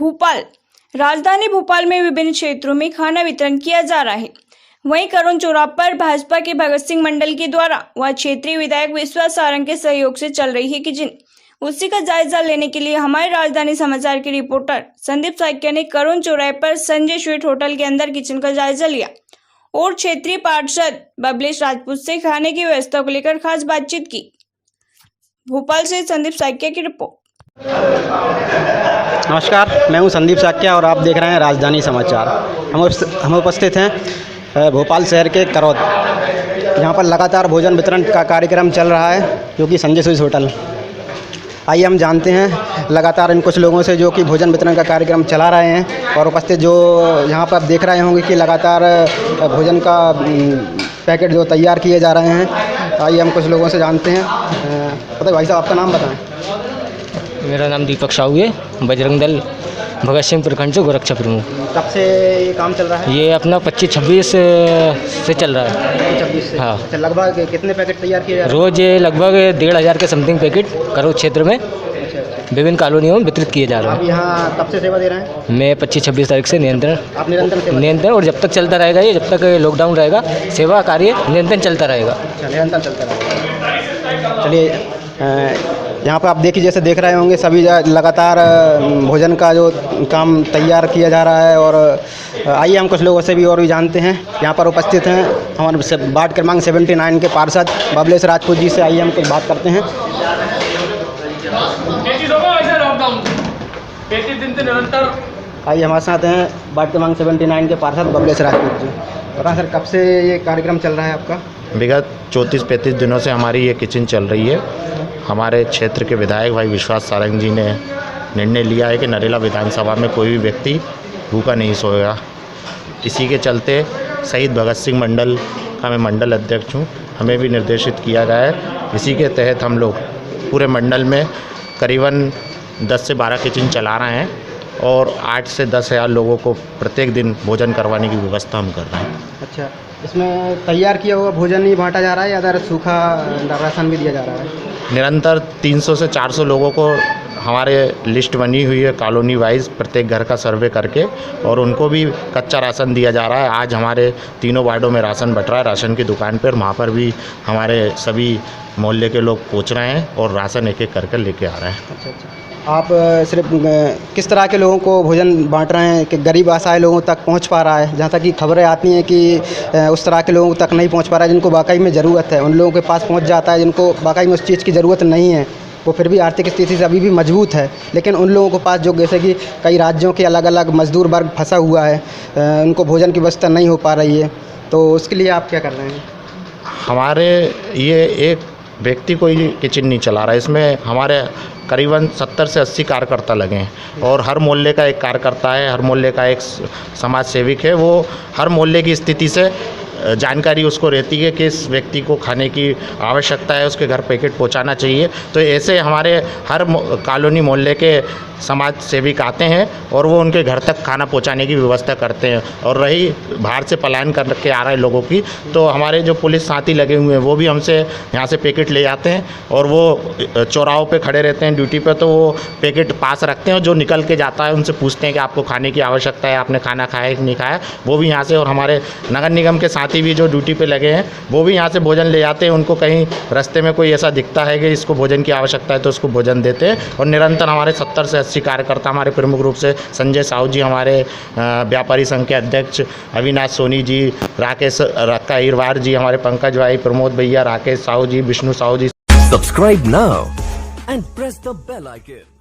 भोपाल। राजधानी भोपाल में विभिन्न क्षेत्रों में खाना वितरण किया जा रहा है। वहीं करों चौराहे पर भाजपा के भगत सिंह मंडल के द्वारा व क्षेत्रीय विधायक विश्वास सारंग के सहयोग से चल रही है किचन, उसी का जायजा लेने के लिए हमारे राजधानी समाचार के रिपोर्टर संदीप साक्या ने करों चौराहे पर संजय स्वीट होटल के अंदर किचन का जायजा लिया और क्षेत्रीय पार्षद बबलेश राजपूत से खाने की व्यवस्था को लेकर खास बातचीत की। भोपाल से संदीप साक्या की रिपोर्ट। नमस्कार, मैं हूं संदीप साक्या और आप देख रहे हैं राजधानी समाचार। हम उपस्थित हैं भोपाल शहर के करौद। यहाँ पर लगातार भोजन वितरण का कार्यक्रम चल रहा है जो कि संजय स्वीट होटल। आइए हम जानते हैं लगातार इन कुछ लोगों से जो कि भोजन वितरण का कार्यक्रम चला रहे हैं और उपस्थित जो यहाँ पर आप देख रहे होंगे कि लगातार भोजन का पैकेट जो तैयार किए जा रहे हैं। आइए हम कुछ लोगों से जानते हैं। बताइए भाई साहब, आपका नाम बताएं। मेरा नाम दीपक साहू है, बजरंग दल भगत सिंह प्रखंड से गोरक्षा प्रमुख। कब से ये काम चल रहा है? ये अपना 25-26 से चल रहा है। 26 से? हाँ। अच्छा, लगभग कितने पैकेट तैयार किए जा रहे हैं? रोज़ ये लगभग 1500 के समथिंग पैकेट करोड़ क्षेत्र में विभिन्न कॉलोनियों में वितरित किए जा रहे हैं। आप यहाँ कब से सेवा दे रहे हैं? मैं 25-26 तारीख से नियंत्रण आप निरंतर और जब तक चलता रहेगा, ये जब तक लॉकडाउन रहेगा, सेवा कार्य निरंतर चलता रहेगा। अच्छा, निरंतर चलता रहेगा। चलिए, यहाँ पर आप जैसे देख रहे होंगे सभी लगातार भोजन का जो काम तैयार किया जा रहा है। और आइए हम कुछ लोगों से भी और भी जानते हैं। यहाँ पर उपस्थित हैं हमारे वार्ड क्रमांक 79 के पार्षद बबलेश राजपूत जी से। आइए हम कुछ बात करते हैं। आइए हमारे साथ हैं वार्ड क्रमांक 79 के पार्षद बबलेश राजपूत जी। पता सर, कब से ये कार्यक्रम चल रहा है आपका? विगत 34-35 दिनों से हमारी ये किचन चल रही है। हमारे क्षेत्र के विधायक भाई विश्वास सारंग जी ने निर्णय लिया है कि नरेला विधानसभा में कोई भी व्यक्ति भूखा नहीं सोएगा। इसी के चलते शहीद भगत सिंह मंडल का मैं मंडल अध्यक्ष हूँ, हमें भी निर्देशित किया गया है। इसी के तहत हम लोग पूरे मंडल में करीबन 10 से 12 किचन चला रहे हैं और 8 से 10 हज़ार लोगों को प्रत्येक दिन भोजन करवाने की व्यवस्था हम कर रहे हैं। अच्छा, इसमें तैयार किया हुआ भोजन ही बांटा जा रहा है या अदर सूखा राशन भी दिया जा रहा है? निरंतर 300 से 400 लोगों को हमारे लिस्ट बनी हुई है कॉलोनी वाइज, प्रत्येक घर का सर्वे करके, और उनको भी कच्चा राशन दिया जा रहा है। आज हमारे तीनों वार्डों में राशन बट रहा है, राशन की दुकान पर, वहाँ पर भी हमारे सभी मोहल्ले के लोग पहुँच रहे हैं और राशन एक एक करके लेके आ रहे हैं। अच्छा अच्छा, आप सिर्फ किस तरह के लोगों को भोजन बांट रहे हैं कि गरीब असहाय लोगों तक पहुंच पा रहा है? जहां तक कि खबरें आती हैं कि उस तरह के लोगों तक नहीं पहुंच पा रहा है, जिनको वाकई में ज़रूरत है उन लोगों के पास पहुंच जाता है। जिनको वाकई में उस चीज़ की ज़रूरत नहीं है, वो फिर भी आर्थिक स्थिति से अभी भी मजबूत है, लेकिन उन लोगों के पास जो जैसे कि कई राज्यों के अलग अलग मजदूर वर्ग फंसा हुआ है, उनको भोजन की व्यवस्था नहीं हो पा रही है, तो उसके लिए आप क्या कर रहे हैं? हमारे ये एक व्यक्ति कोई किचन नहीं चला रहा है, इसमें हमारे करीबन 70 से 80 कार्यकर्ता लगे हैं और हर मोहल्ले का एक कार्यकर्ता है, हर मोहल्ले का एक समाज सेविक है। वो हर मोहल्ले की स्थिति से जानकारी उसको रहती है कि इस व्यक्ति को खाने की आवश्यकता है, उसके घर पैकेट पहुंचाना चाहिए। तो ऐसे हमारे हर कॉलोनी मोहल्ले के समाज सेविक आते हैं और वो उनके घर तक खाना पहुंचाने की व्यवस्था करते हैं। और रही बाहर से पलायन करके आ रहे लोगों की, तो हमारे जो पुलिस साथी लगे हुए हैं वो भी हमसे यहाँ से पैकेट ले जाते हैं और वो चौराहों पे खड़े रहते हैं ड्यूटी पे, तो वो पैकेट पास रखते हैं और जो निकल के जाता है उनसे पूछते हैं कि आपको खाने की आवश्यकता है, आपने खाना खाया है कि नहीं खाया, वो भी यहाँ से। और हमारे नगर निगम के साथी भी जो ड्यूटी पे लगे हैं वो भी यहाँ से भोजन ले जाते हैं। उनको कहीं रास्ते में कोई ऐसा दिखता है कि इसको भोजन की आवश्यकता है तो उसको भोजन देते हैं। और निरंतर हमारे 70 से 80 कार्यकर्ता, हमारे प्रमुख रूप से संजय साहू जी, हमारे व्यापारी संघ के अध्यक्ष अविनाश सोनी जी, राकेश रक्का इरवार जी, हमारे पंकज भाई, प्रमोद भैया, राकेश साहू जी, विष्णु साहू जी। Subscribe now and press the bell icon.